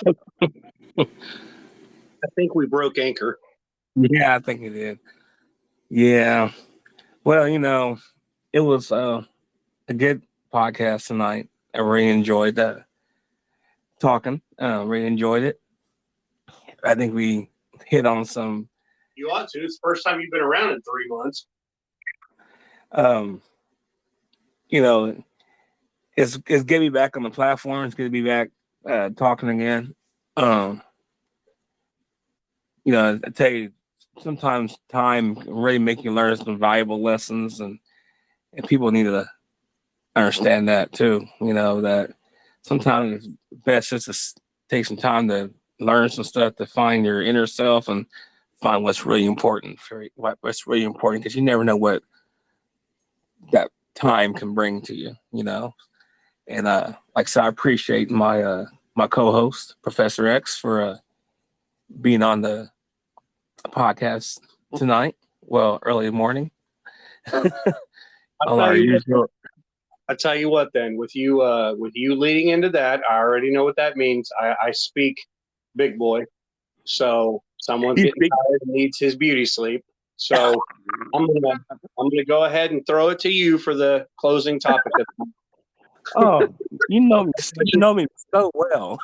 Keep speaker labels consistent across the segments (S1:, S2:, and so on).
S1: I think we broke Anchor.
S2: Yeah, I think it did. Yeah. Well, it was a good podcast tonight. I really enjoyed that talking. Really enjoyed it. I think we hit on some,
S1: You ought to. It's the first time you've been around in 3 months.
S2: um, you know, it's good to be back on the platform. It's good to be back talking again. Um, I tell you, sometimes time can really make you learn some valuable lessons, and people need to understand that too. That sometimes it's best just to take some time to learn some stuff to find your inner self and find what's really important what's really important, because you never know what that time can bring to you. And like I said, I appreciate my co-host Professor X for being on the podcast tonight. Well, early morning.
S1: I'll
S2: On
S1: tell
S2: our
S1: you what.
S2: usual.
S1: I tell you what. Then with you leading into that, I already know what that means. I speak big boy. So someone's getting tired and needs his beauty sleep. So I'm gonna go ahead and throw it to you for the closing topic.
S2: Oh, you know me so well.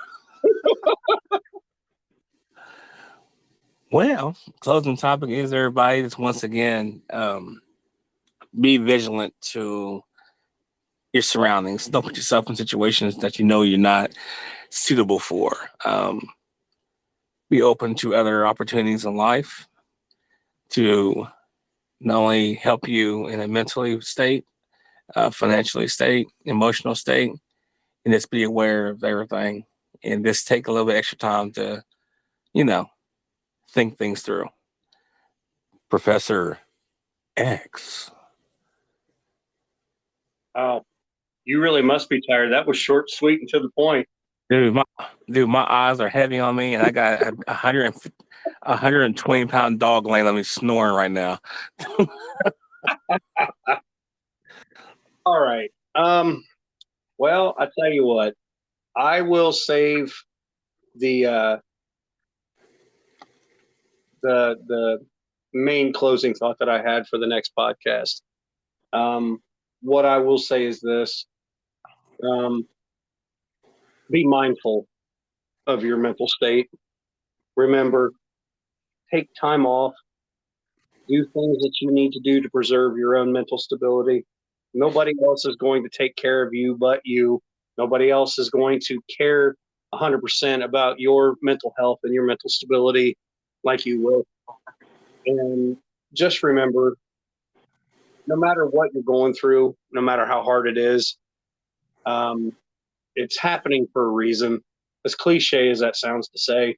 S2: Well, closing topic is, everybody, just once again, be vigilant to your surroundings. Don't put yourself in situations that you know you're not suitable for. Be open to other opportunities in life to not only help you in a mentally state, financially state, emotional state, and just be aware of everything, and just take a little bit extra time to, you know, think things through. Professor X.
S1: Oh, you really must be tired. That was short, sweet, and to the point.
S2: Dude, my eyes are heavy on me, and I got a 120-pound dog laying on me snoring right now.
S1: All right. Well, I tell you what. I will save the the main closing thought that I had for the next podcast. Um, what I will say is this: um, be mindful of your mental state. Remember, take time off. Do things that you need to do to preserve your own mental stability. Nobody else is going to take care of you but you. Nobody else is going to care 100% about your mental health and your mental stability like you will. And just remember, no matter what you're going through, no matter how hard it is, um, it's happening for a reason. As cliche as that sounds to say,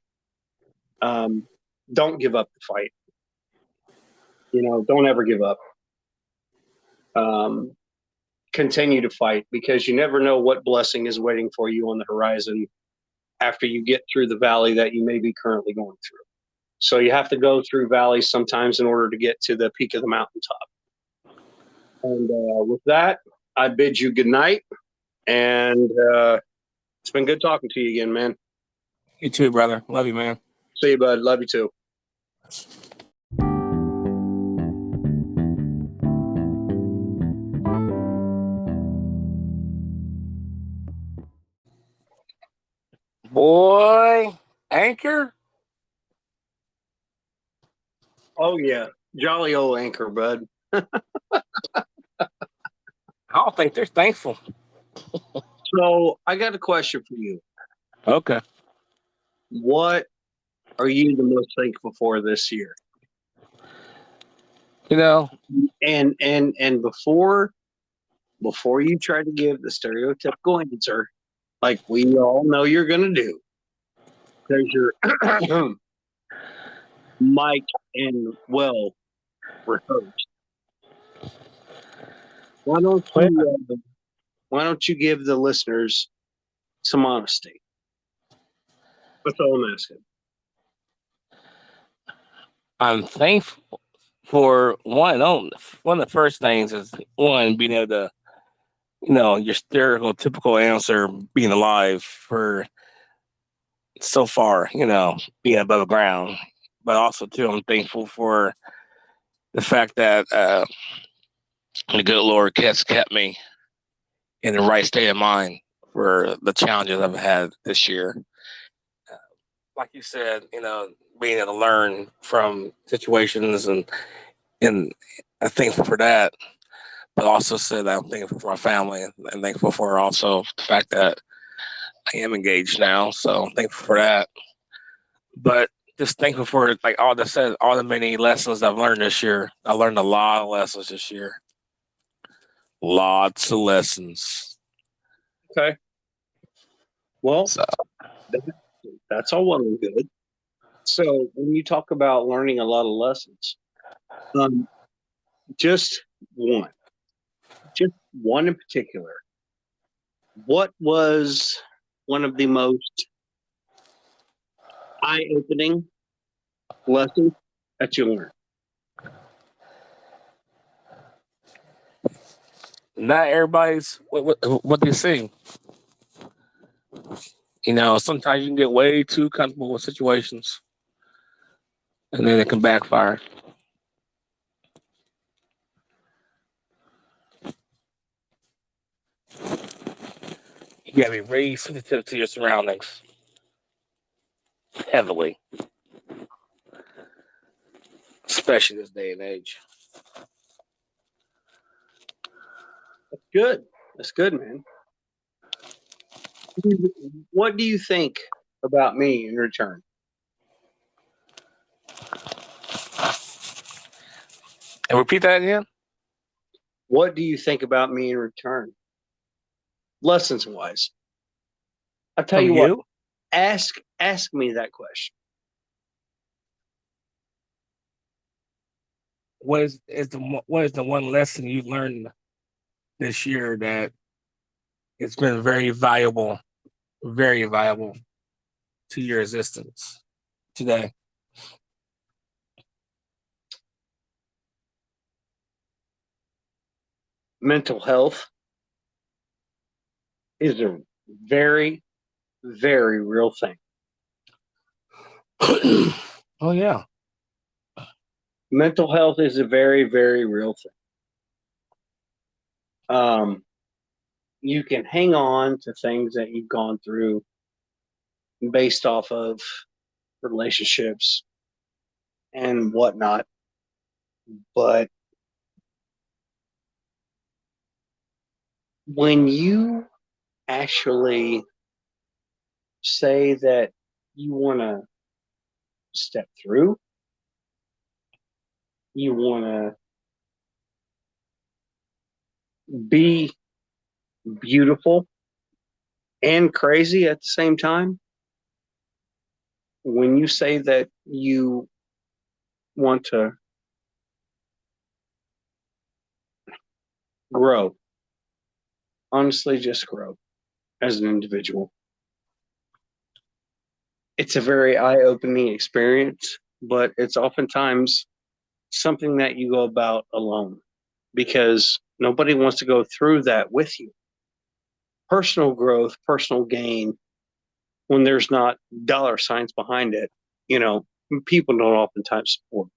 S1: um, don't give up the fight. Don't ever give up. Um, Continue to fight, because you never know what blessing is waiting for you on the horizon after you get through the valley that you may be currently going through. So you have to go through valleys sometimes in order to get to the peak of the mountaintop. And with that, I bid you good night. And it's been good talking to you again, man.
S2: You too, brother. Love you, man.
S1: See you, bud. Love you too.
S2: Boy, Anchor?
S1: Oh, yeah. Jolly old Anchor, bud.
S2: I don't think they're thankful.
S1: So I got a question for you.
S2: Okay.
S1: What are you the most thankful for this year?
S2: You know,
S1: And before you try to give the stereotypical answer, like we all know you're going to do, because you're Mike and well rehearsed. Why don't you why don't you give the listeners some honesty? That's all I'm asking.
S2: I'm thankful for one. One of the first things is, one, being able to, your stereotypical answer, being alive for so far, being above ground. But also too, I'm thankful for the fact that the good Lord has kept me in the right state of mind for the challenges I've had this year. Like you said, being able to learn from situations and I'm thankful for that. But also said that I'm thankful for my family and thankful for also the fact that I am engaged now. So I'm thankful for that. But just thankful for like all the many lessons I've learned this year. I learned a lot of lessons this year. Lots of lessons.
S1: Okay. Well,
S2: So
S1: that's all well and good. So when you talk about learning a lot of lessons, um, just one, just one in particular, what was one of the most eye-opening lessons that you learned?
S2: not everybody's what they see. Sometimes you can get way too comfortable with situations, and then it can backfire. You gotta be very sensitive to your surroundings, heavily, especially this day and age.
S1: Good. That's good, man. What do you think about me in return?
S2: And repeat that again.
S1: What do you think about me in return? Lessons wise. I'll tell
S2: From
S1: you what,
S2: you,
S1: ask me that question.
S2: what is the one lesson you learned this year that it's been very valuable to your existence today?
S1: Mental health is a very, very real thing.
S2: Oh yeah.
S1: Mental health is a very, very real thing. You can hang on to things that you've gone through based off of relationships and whatnot, but when you actually say that you want to step through, you want to be beautiful and crazy at the same time, when you say that you want to grow, honestly, just grow as an individual. It's a very eye opening experience, but it's oftentimes something that you go about alone because nobody wants to go through that with you. Personal growth, personal gain, when there's not dollar signs behind it, you know, people don't oftentimes support.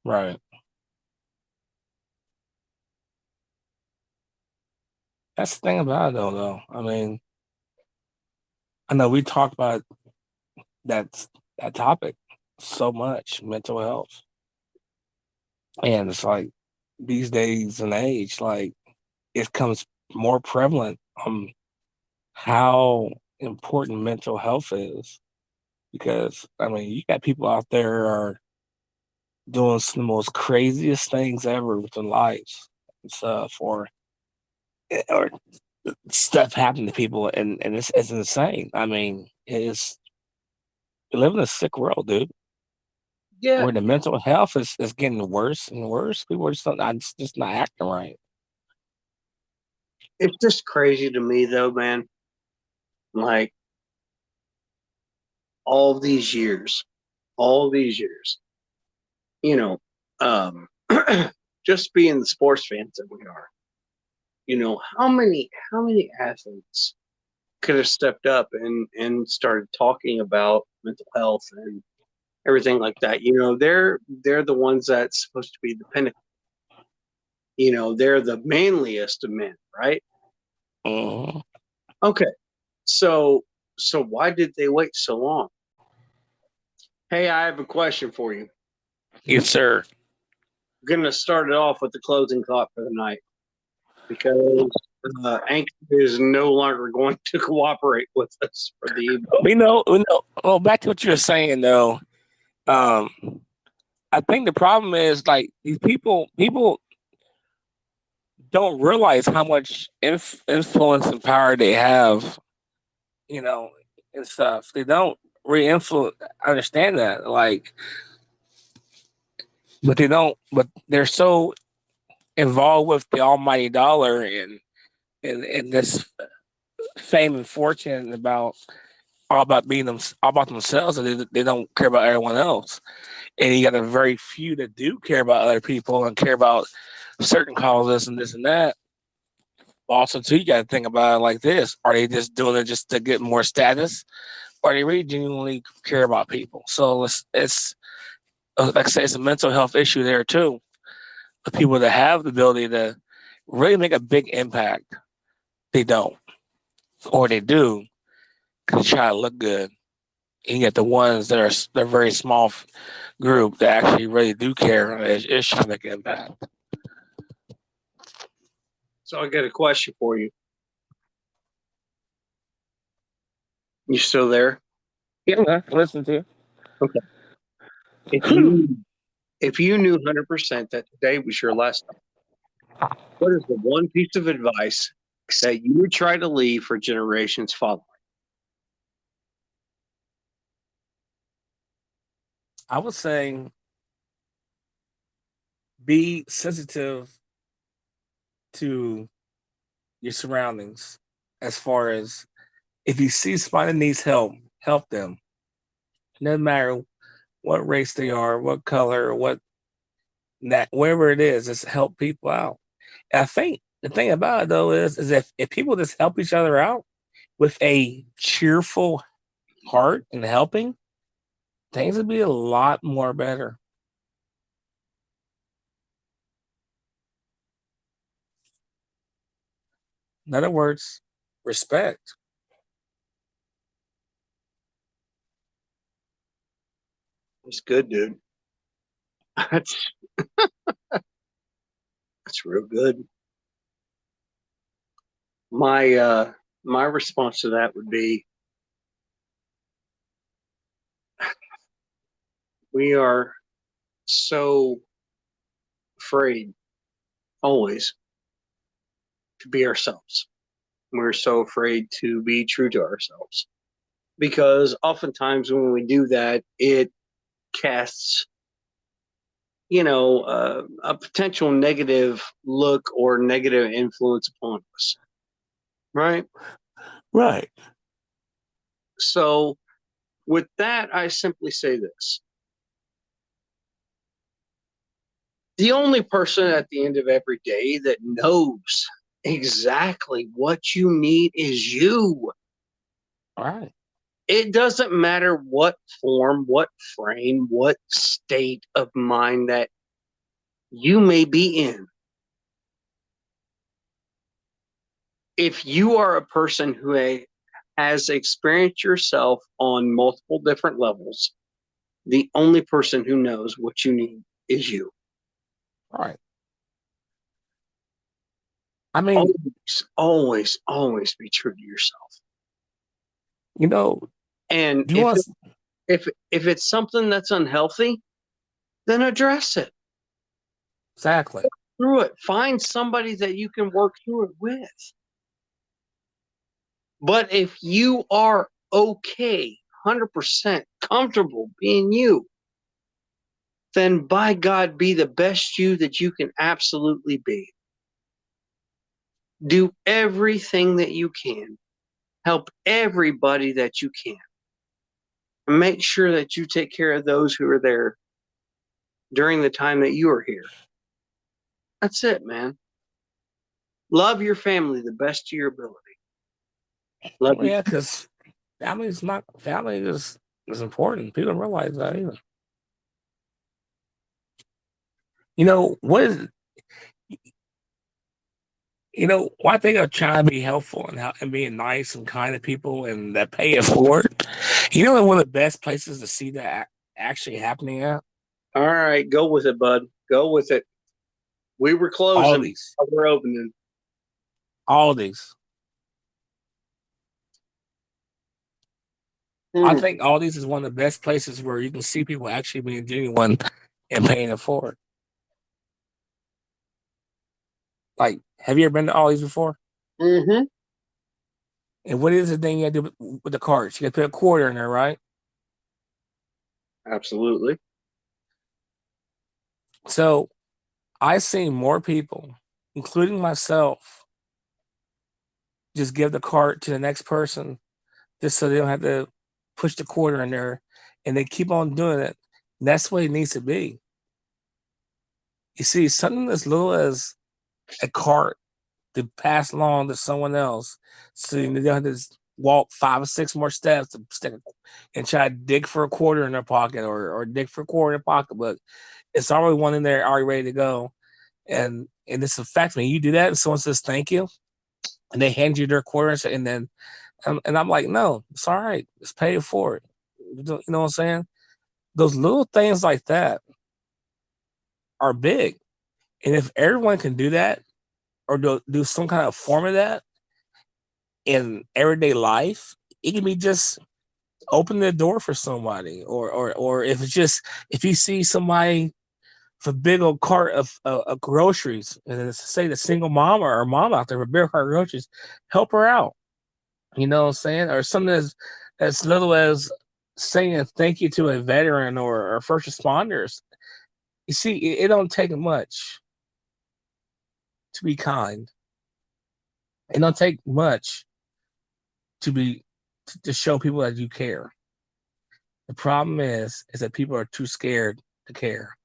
S2: Right. That's the thing about it, though. I mean, I know we talked about that that topic so much, mental health, and it's like these days and age, like it comes more prevalent on how important mental health is. Because I mean, you got people out there are doing some of the most craziest things ever with their lives and stuff, or stuff happening to people, and it's insane. I mean, it's we live in a sick world, dude.
S1: Yeah,
S2: Where the mental health is getting worse and worse. People are just not acting right.
S1: it's just crazy to me though, man. Like all these years, all these years, you know, um, just being the sports fans that we are, how many athletes could have stepped up and started talking about mental health and everything like that. You know, they're the ones that's supposed to be the pinnacle. You know, they're the manliest of men, right?
S2: Mhm.
S1: Okay. So why did they wait so long? Hey, I have a question for you.
S2: Yes, sir.
S1: I'm gonna start it off with the closing thought for the night because Anchor is no longer going to cooperate with us for the evening.
S2: We know. Well, back to what you were saying though. Um, I think the problem is like these people don't realize how much influence and power they have, you know, and stuff. They don't really understand that, like, but they don't. But they're so involved with the almighty dollar and this fame and fortune about all about all about themselves, and they don't care about everyone else. And you got a very few that do care about other people and care about certain causes and this and that. Also, too, you got to think about it like this: are they just doing it just to get more status, or they really genuinely care about people? So it's like I say, it's a mental health issue there too. The people that have the ability to really make a big impact, they don't, or they do because they try to look good. And you get the ones that are they're very small group that actually really do care and is trying to make an impact.
S1: So I got a question for you. You still there?
S2: Yeah, listen to you.
S1: Okay. If you if you knew 100% that today was your last time, what is the one piece of advice that you would try to leave for generations following?
S2: I would say be sensitive to your surroundings as far as if you see somebody that needs help, help them. No matter what race they are, what color, what that wherever it is, just help people out. And I think the thing about it though is if people just help each other out with a cheerful heart and helping, things would be a lot more better. In other words, respect.
S1: It's good, dude. That's that's real good. My response to that would be we are so afraid always to be ourselves. We're so afraid to be true to ourselves because oftentimes when we do that, it casts, a potential negative look or negative influence upon us, right?
S2: Right.
S1: So, with that, I simply say this: the only person at the end of every day that knows exactly what you need is you.
S2: All right.
S1: It doesn't matter what form, what frame, what state of mind that you may be in. If you are a person who has experienced yourself on multiple different levels, the only person who knows what you need is you.
S2: All right. I mean,
S1: Always, always, always be true to yourself.
S2: you know,
S1: And
S2: do you want to,
S1: if it's something that's unhealthy, then address it.
S2: exactly.
S1: Through it. Find somebody that you can work through it with. But if you are okay, 100% comfortable being you, then by God, be the best you that you can absolutely be. Do everything that you can. Help everybody that you can. And make sure that you take care of those who are there during the time that you are here. That's it, man. Love your family the best to your ability. Love
S2: Well,
S1: you.
S2: yeah, because family is important. People don't realize that either. You know what is one thing of trying to be helpful and being nice and kind to people and that pay it forward. You know, one of the best places to see that actually happening at
S1: All right, go with it, bud. Go with it. We were
S2: all
S1: closing.
S2: these,
S1: We're opening.
S2: all these. I
S1: Hmm.
S2: think all these is one of the best places where you can see people actually being genuine and paying it forward. Like, have you ever been to all these before?
S1: Mm-hmm.
S2: And what is the thing you got to do with the cards? You got to put a quarter in there, right?
S1: Absolutely.
S2: So I've seen more people, including myself, just give the card to the next person just so they don't have to push the quarter in there, and they keep on doing it. And that's what it needs to be. You see, something as little as a card to pass along to someone else, so you don't have to walk 5 or 6 more steps to stick and try to dig for a quarter in their pocket or dig for a quarter in their pocketbook. It's already one in there, already ready to go. And this affects me. You do that, and someone says thank you, and they hand you their quarter, and then and I'm like, no, it's all right. Just pay it forward. You know what I'm saying? Those little things like that are big. And if everyone can do that or do some kind of form of that in everyday life, it can be just open the door for somebody. Or if it's just, if you see somebody with a big old cart of groceries, and then say the single mom or mom out there with a big cart of groceries, help her out. You know what I'm saying? Or something as little as saying thank you to a veteran or first responders. You see, it don't take much to be kind. It don't take much to be to show people that you care. The problem is that people are too scared to care.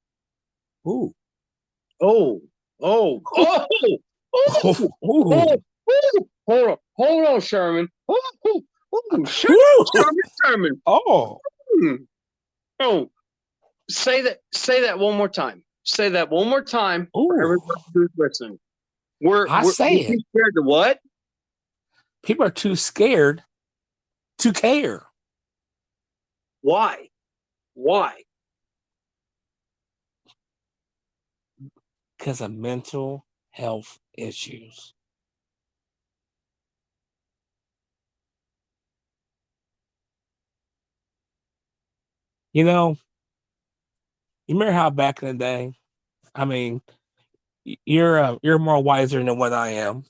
S2: Ooh,
S1: Oh, oh, oh,
S2: ooh,
S1: oh, oh,
S2: ooh,
S1: oh. Hold on, Sherman. Oh, oh, oh, Sherman,
S2: ooh.
S1: Sherman, Sherman.
S2: Oh,
S1: Hmm. Oh, say that one more time. Say that one more time for
S2: ooh.
S1: everybody who's listening.
S2: I say
S1: We're
S2: it.
S1: too scared to what?
S2: People are too scared to care.
S1: Why? Why?
S2: Because of mental health issues. You know, you remember how back in the day, I mean, you're more wiser than what I am.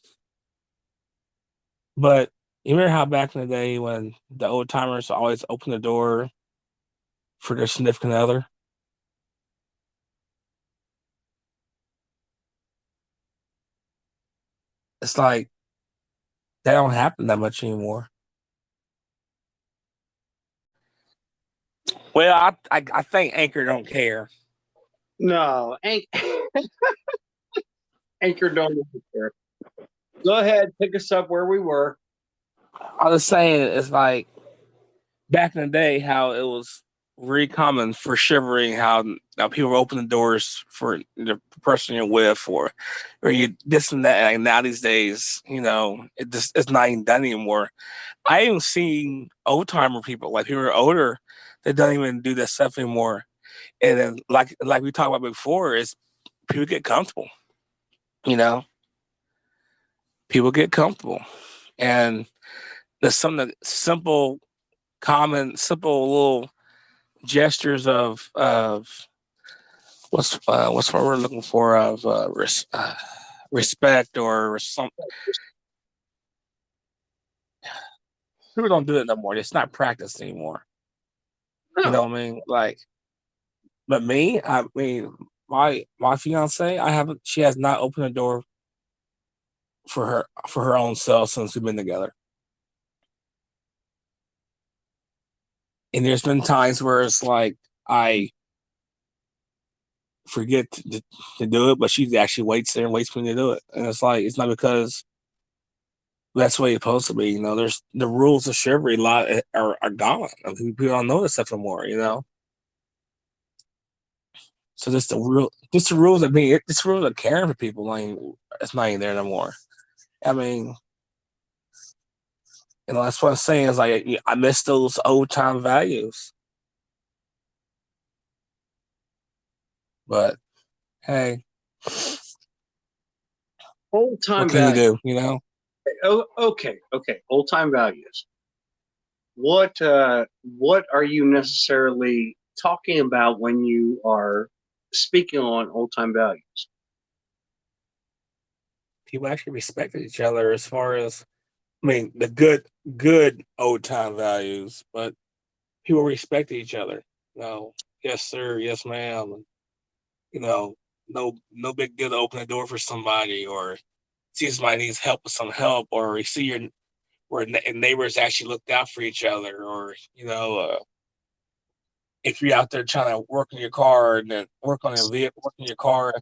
S2: But you remember how back in the day when the old timers always open the door for their significant other? It's like that don't happen that much anymore. Well, I think Anchor don't care.
S1: No, Anchor don't care. Go ahead, pick us up where we were.
S2: I was saying it's like back in the day how it was very common for shivering how now people open the doors for the person you're with or you this and that. And now these days, it's not even done anymore. I even seen old timer people, like people who are older, that don't even do that stuff anymore. And then like we talked about before, is people get comfortable, you know, people get comfortable. And there's some of the simple, common, simple little gestures of what's what we're looking for of respect or some people don't do it no more. It's not practiced anymore. You know
S1: No.
S2: what I mean? Like, but me, I mean, my fiance, I haven't. She has not opened the door for her own self since we've been together. And there's been times where it's like I forget to do it, but she actually waits there and waits for me to do it. And it's like it's not because That's the way it's supposed to be. There's the rules of chivalry are gone. People don't know this stuff anymore. So just the rules of being, just rules of caring for people. It's not even there no more. I mean, that's what I'm saying is I miss those old time values. But hey,
S1: Old
S2: what
S1: time
S2: can you
S1: values.
S2: do?
S1: Oh, okay. Old time values. What are you necessarily talking about when you are speaking on old time values?
S2: People actually respected each other as far as, I mean, the good old time values, but people respected each other. Yes sir, yes ma'am. You know, no big deal to open the door for somebody, or see somebody needs help with some help, or you see your where neighbors actually looked out for each other, or if you're out there trying to work on your car and then work on your vehicle, work on your car,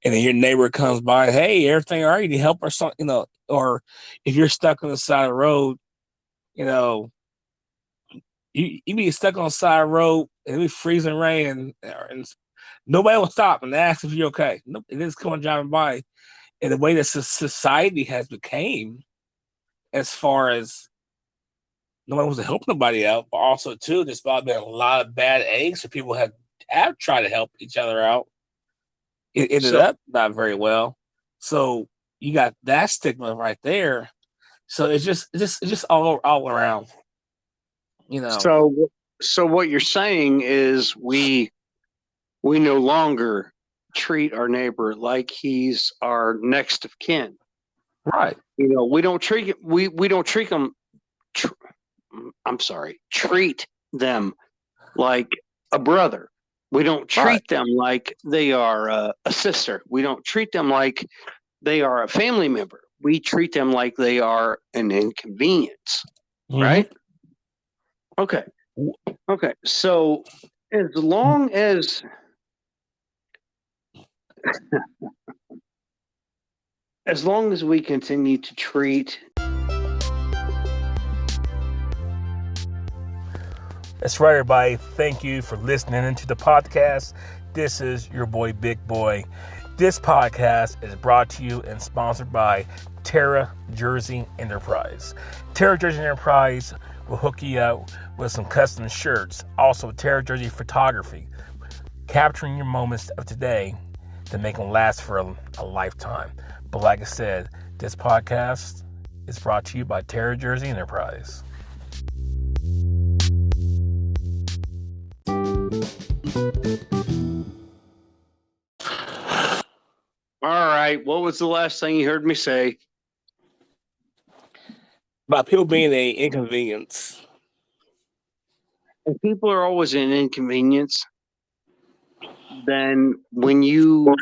S2: and then your neighbor comes by, hey, everything all right? You need help or something, or if you're stuck on the side of the road, you know, you be stuck on the side of the road and it be freezing rain, and nobody will stop and ask if you're okay. Nope, it is coming driving by. And the way that society has became, as far as nobody wants to help nobody out, but also too, there's probably been a lot of bad eggs, so people have tried to help each other out. It ended
S1: So
S2: up not very well. So you got that stigma right there. So it's just all around, you know.
S1: so so what you're saying is we no longer treat our neighbor like he's our next of kin.
S2: Right.
S1: We don't treat we don't treat them. I'm sorry, treat them like a brother. We don't
S2: Right.
S1: treat them like they are a sister. We don't treat them like they are a family member. We treat them like they are an inconvenience,
S2: Mm-hmm.
S1: right? Okay. Okay. So as long as we continue to treat.
S2: That's right, everybody. Thank you for listening into the podcast. This is your boy, Big Boy. This podcast is brought to you and sponsored by Terra Jersey Enterprise. Terra Jersey Enterprise will hook you up with some custom shirts. Also, Terra Jersey Photography, capturing your moments of today to make them last for a lifetime. But like I said, this podcast is brought to you by Terra Jersey Enterprise.
S1: All right. What was the last thing you heard me say?
S2: About people being an inconvenience.
S1: If people are always an inconvenience, then when you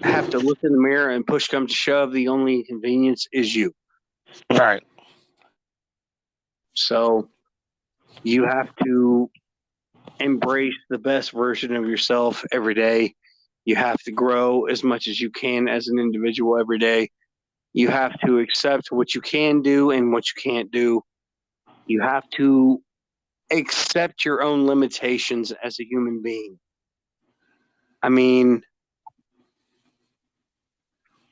S1: have to look in the mirror and push comes to shove, the only inconvenience is you.
S2: All right.
S1: So you have to embrace the best version of yourself every day. You have to grow as much as you can as an individual every day. You have to accept what you can do and what you can't do. You have to accept your own limitations as a human being. I mean,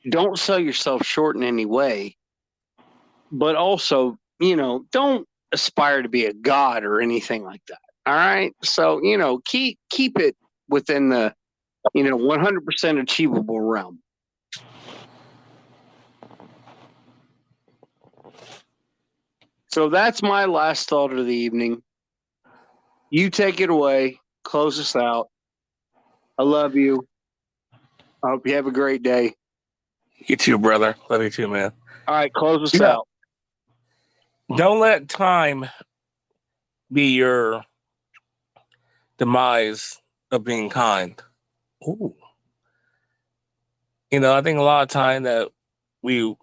S1: don't sell yourself short in any way, but also, don't aspire to be a god or anything like that. All right. So, keep it within the, 100% achievable realm. So that's my last thought of the evening. You take it away. Close us out. I love you. I hope you have a great day.
S2: You too, brother. Love you too, man.
S1: All right, close us out.
S2: Don't let time be your demise of being kind. Ooh. I think a lot of time that we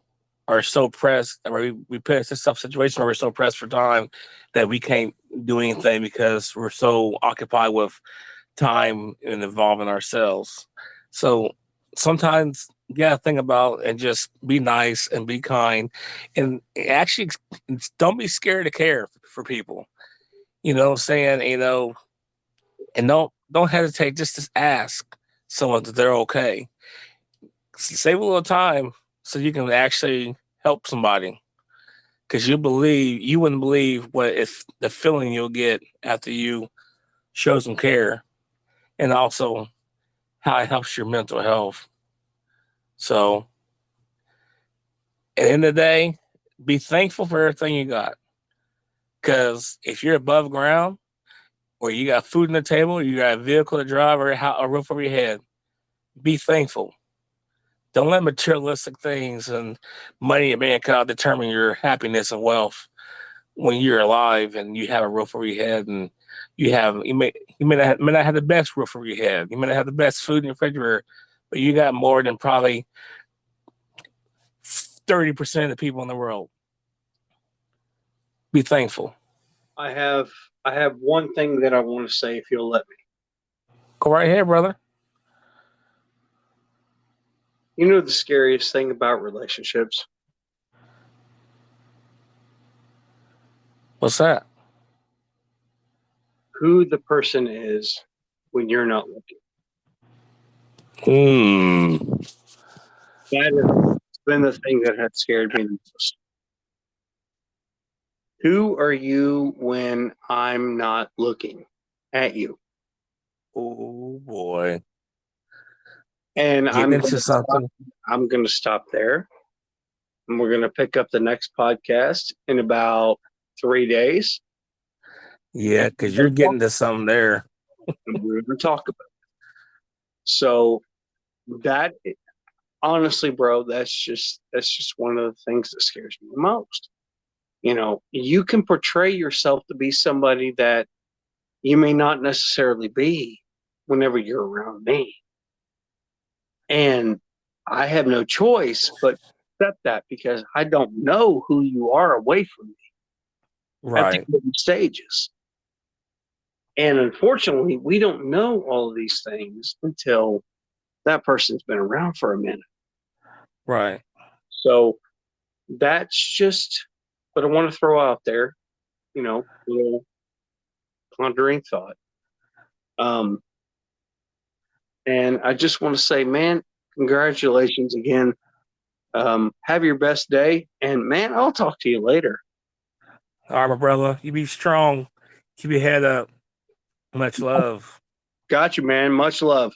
S2: are so pressed, or we put us in some situation where we're so pressed for time that we can't do anything because we're so occupied with time and involving ourselves. So sometimes you gotta think about and just be nice and be kind, and actually don't be scared to care for people. You know what I'm saying? And don't hesitate just to ask someone that they're okay. Save a little time so you can actually help somebody, because you wouldn't believe what if the feeling you'll get after you show some care, and also how it helps your mental health. So at the end of the day, be thankful for everything you got. Because if you're above ground, or you got food on the table, you got a vehicle to drive, or a roof over your head, be thankful. Don't let materialistic things and money and bank account determine your happiness and wealth when you're alive and you have a roof over your head, and you may not have the best roof over your head. You may not have the best food in your refrigerator, but you got more than probably 30% of the people in the world. Be thankful.
S1: I have one thing that I want to say, if you'll let me.
S2: Go right ahead, brother.
S1: You know the scariest thing about relationships?
S2: What's that?
S1: Who the person is when you're not looking. That has been the thing that has scared me the most. Who are you when I'm not looking at you?
S2: Oh boy.
S1: And
S2: Getting into something.
S1: I'm going to stop there. And we're going to pick up the next podcast in about 3 days.
S2: Yeah, because you're getting to something there.
S1: And we're going to talk about it. So that, honestly, bro, that's just one of the things that scares me the most. You know, you can portray yourself to be somebody that you may not necessarily be whenever you're around me. And I have no choice but accept that, because I don't know who you are away from me at the different stages. And unfortunately, we don't know all of these things until that person's been around for a minute.
S2: Right.
S1: So that's just what I want to throw out there, a little pondering thought. And I just want to say, man, congratulations again. Have your best day. And, man, I'll talk to you later.
S2: All right, my brother. You be strong. Keep your head up. Much love.
S1: Got you, man. Much love.